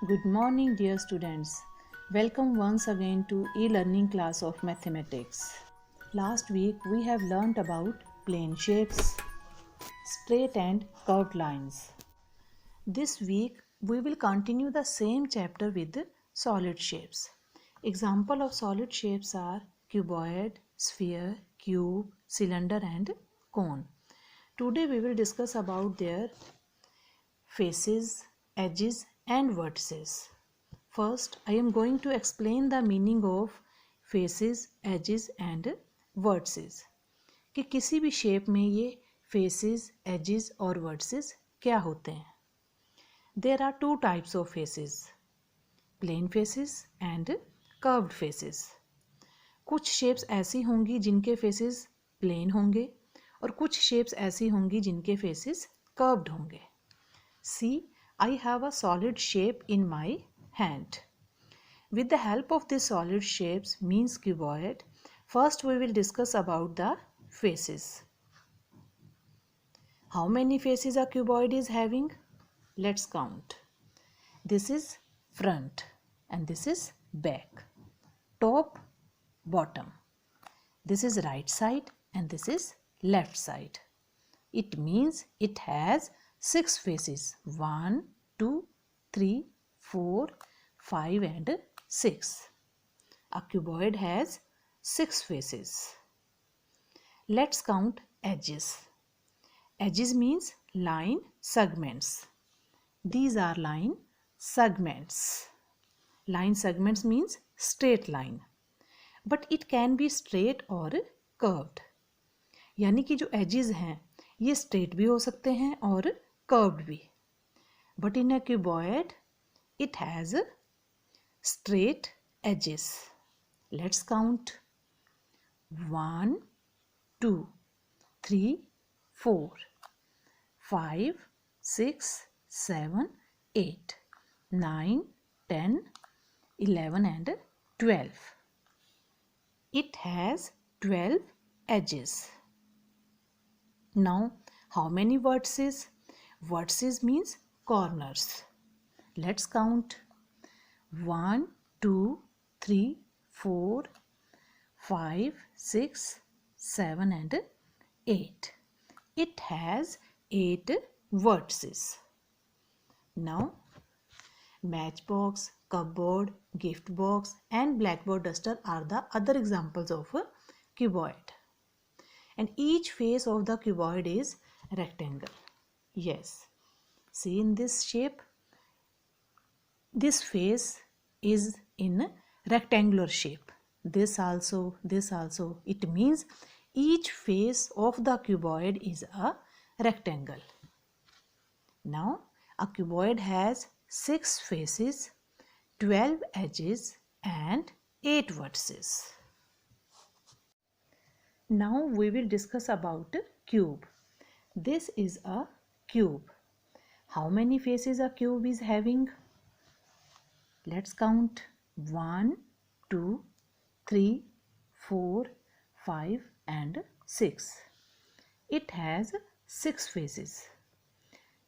Good morning, dear students. Welcome once again to e-learning class of mathematics. Last week we have learnt about plane shapes, straight and curved lines. This week we will continue the same chapter with solid shapes. Example of solid shapes are cuboid, sphere, cube, cylinder and cone. Today we will discuss about their faces, edges and vertices. First, I am going to explain the meaning of faces, edges and vertices. कि किसी भी shape में ये faces, edges और vertices क्या होते हैं. There are two types of faces, plain faces and curved faces. कुछ shapes ऐसी होंगी जिनके faces plain होंगे और कुछ shapes ऐसी होंगी जिनके faces curved होंगे. See, I have a solid shape in my hand. With the help of these solid shapes means cuboid, first we will discuss about the faces. How many faces a cuboid is having? Let's count. This is front and this is back. Top, bottom. This is right side and this is left side. It means it has 6 faces. 1, 2, 3, 4, 5 and 6. A cuboid has 6 faces. Let's count edges. Edges means line segments. These are line segments. Line segments means straight line. But it can be straight or curved. यानी कि जो edges हैं ये straight भी हो सकते हैं और curved भी. But in a cuboid it has straight edges. Let's count. 1, 2, 3, 4, 5, 6, 7, 8, 9, 10, 11 and 12. It has 12 edges. Now, how many vertices? Vertices means corners. Let's count. 1, 2, 3, 4, 5, 6, 7 and 8. It has 8 vertices. Now, matchbox, cupboard, gift box and blackboard duster are the other examples of a cuboid. And each face of the cuboid is rectangle. Yes, see in this shape, this face is in rectangular shape. This also. It means each face of the cuboid is a rectangle. Now, a cuboid has 6 faces, 12 edges and 8 vertices. Now we will discuss about cube. This is a cube. How many faces a cube is having? Let's count. 1, 2, 3, 4, 5 and 6. It has 6 faces.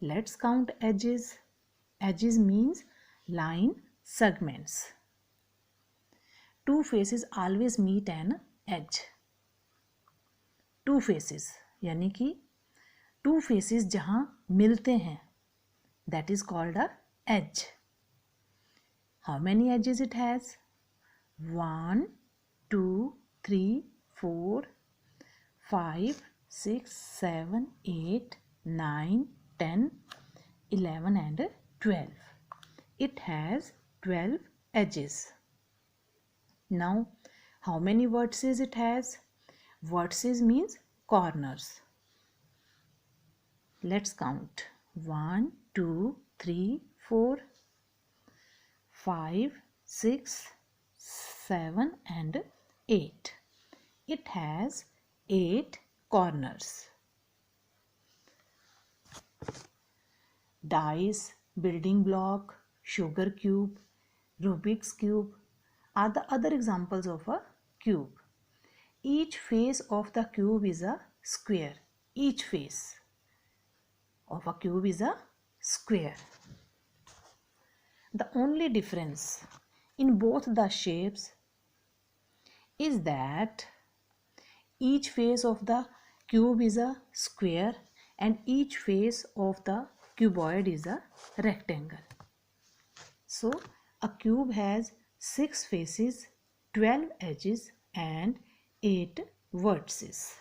Let's count edges. Edges means line segments. 2 faces always meet an edge. 2 faces यानी कि 2 faces जहाँ मिलते हैं, that is called a edge. How many edges it has? 1, 2, 3, 4, 5, 6, 7, 8, 9, 10, 11 and 12. It has 12 edges. Now, how many vertices it has? Vertices means corners. Let's count. 1, 2, 3, 4, 5, 6, 7 and 8. It has 8 corners. Dice, building block, sugar cube, Rubik's cube are the other examples of a cube. Each face of the cube is a square. Each face of a cube is a square. The only difference in both the shapes is that each face of the cube is a square and each face of the cuboid is a rectangle. So a cube has 6 faces, 12 edges and 8 vertices.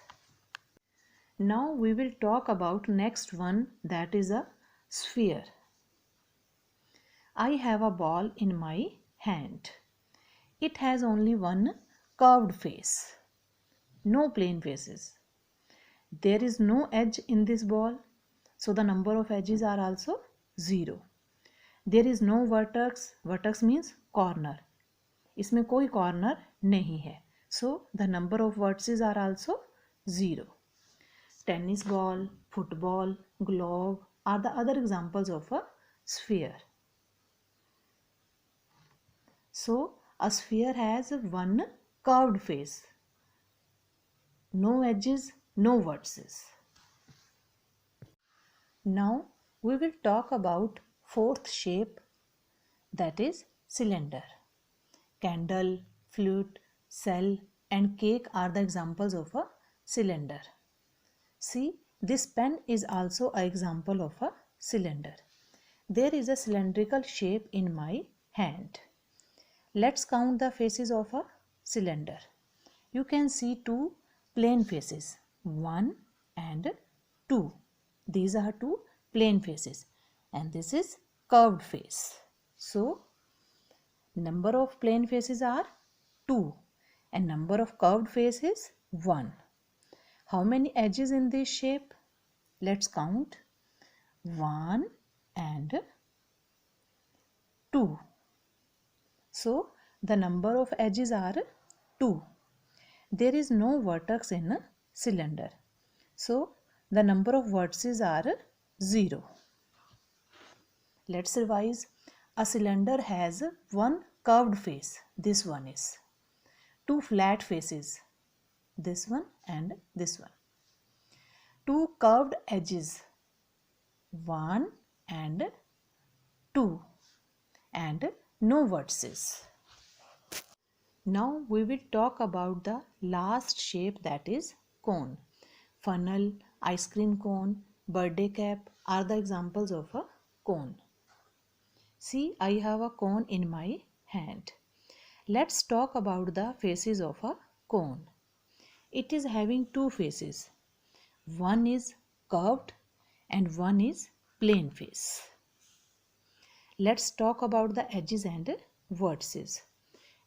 Now we will talk about next one, that is a sphere. I have a ball in my hand. It has only one curved face, no plane faces. There is no edge in this ball, so the number of edges are also 0. There is no vertex, vertex means corner. इसमें कोई corner नहीं है, so the number of vertices are also 0. Tennis ball, football, globe are the other examples of a sphere. So a sphere has one curved face, no edges, no vertices. Now we will talk about fourth shape, that is cylinder. Candle, flute, cell and cake are the examples of a cylinder. See, this pen is also an example of a cylinder. There is a cylindrical shape in my hand. Let's count the faces of a cylinder. You can see 2 plane faces, 1 and 2. These are 2 plane faces and this is curved face. So number of plane faces are 2 and number of curved faces is 1. How many edges in this shape? Let's count. 1 and 2. So the number of edges are 2. There is no vertex in a cylinder, so the number of vertices are 0. Let's revise. A cylinder has one curved face, this one is. 2 flat faces, this one and this one. 2 curved edges, 1 and 2 and no vertices. Now we will talk about the last shape, that is cone. Funnel, ice cream cone, birthday cap are the examples of a cone. See, I have a cone in my hand. Let's talk about the faces of a cone. It is having 2 faces. One is curved and one is plane face. Let's talk about the edges and vertices.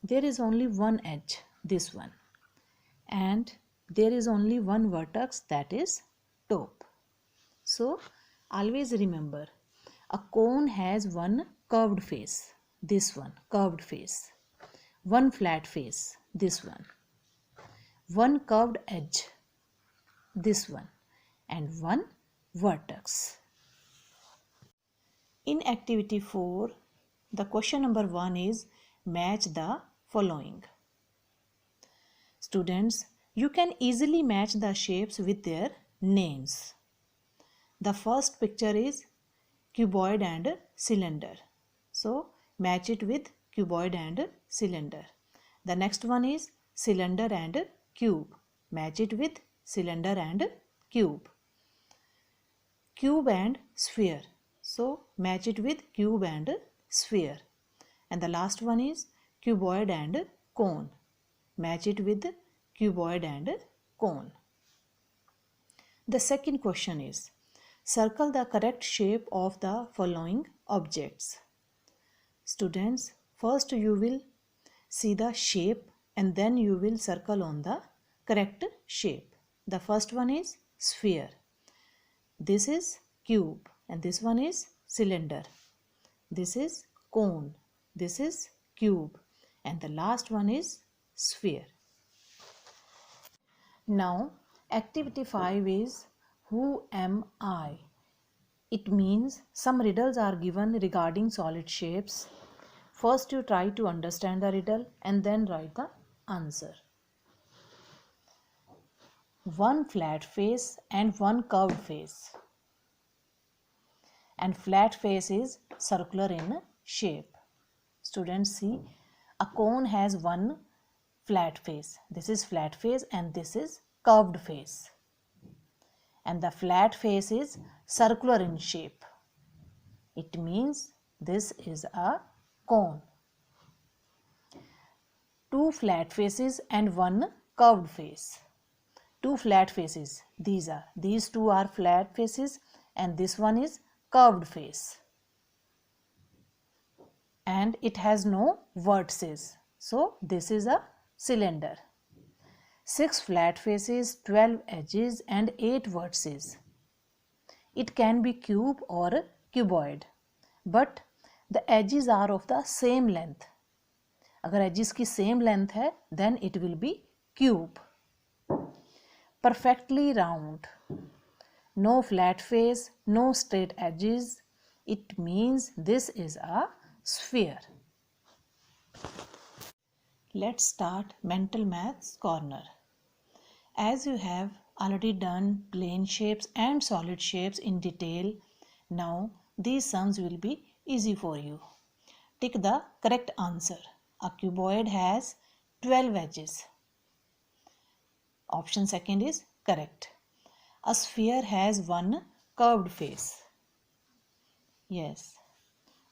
There is only one edge, this one, and there is only one vertex, that is top. So always remember, a cone has one curved face, this one, curved face, one flat face, this one curved edge, this one, and one vertex. In activity 4, the question number 1 is match the following. Students, you can easily match the shapes with their names. The first picture is cuboid and cylinder. So match it with cuboid and cylinder. The next one is cylinder and cube. Match it with cylinder and cube. Cube and sphere. So match it with cube and sphere. And the last one is cuboid and cone. Match it with cuboid and cone. The second question is, circle the correct shape of the following objects. Students, first you will see the shape and then you will circle on the correct shape. The first one is sphere. This is cube and this one is cylinder. This is cone. This is cube and the last one is sphere. Now activity 5 is who am I? It means some riddles are given regarding solid shapes. First you try to understand the riddle and then write the answer. One flat face and one curved face. And flat face is circular in shape. Students, see, a cone has one flat face. This is flat face and this is curved face. And the flat face is circular in shape. It means this is a cone. Two flat faces and one curved face. Two flat faces. These two are flat faces and this one is curved face. And it has no vertices. So this is a cylinder. 6 flat faces, 12 edges and 8 vertices. It can be cube or cuboid, but the edges are of the same length. अगर edges की same length है, then it will be cube. Perfectly round. No flat face, no straight edges. It means this is a sphere. Let's start mental maths corner. As you have already done plane shapes and solid shapes in detail, now these sums will be easy for you. Tick the correct answer. A cuboid has 12 edges. Option second is correct. A sphere has one curved face. Yes,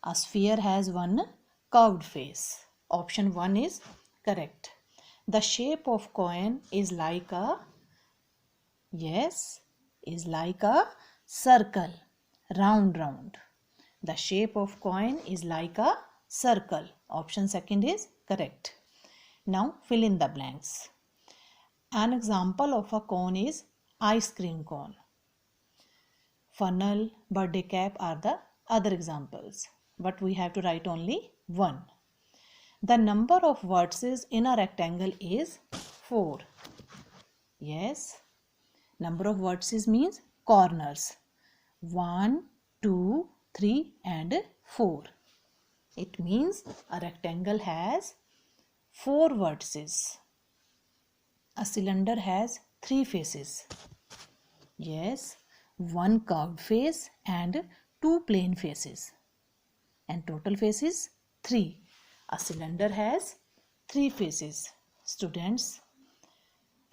a sphere has one curved face. Option 1 is correct. The shape of coin is like a, yes, is like a circle, round. The shape of coin is like a circle. Option second is correct. Now fill in the blanks. An example of a cone is ice cream cone. Funnel, birthday cap are the other examples, but we have to write only one. The number of vertices in a rectangle is 4. Yes, number of vertices means corners. 1, 2, 3 and 4. It means a rectangle has 4 vertices. A cylinder has 3 faces. Yes, 1 curved face and 2 plane faces. And total faces 3. A cylinder has 3 faces. Students,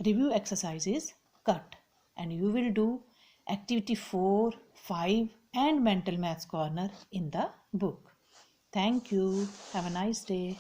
review exercises cut and you will do activity 4, 5 and mental maths corner in the book. Thank you. Have a nice day.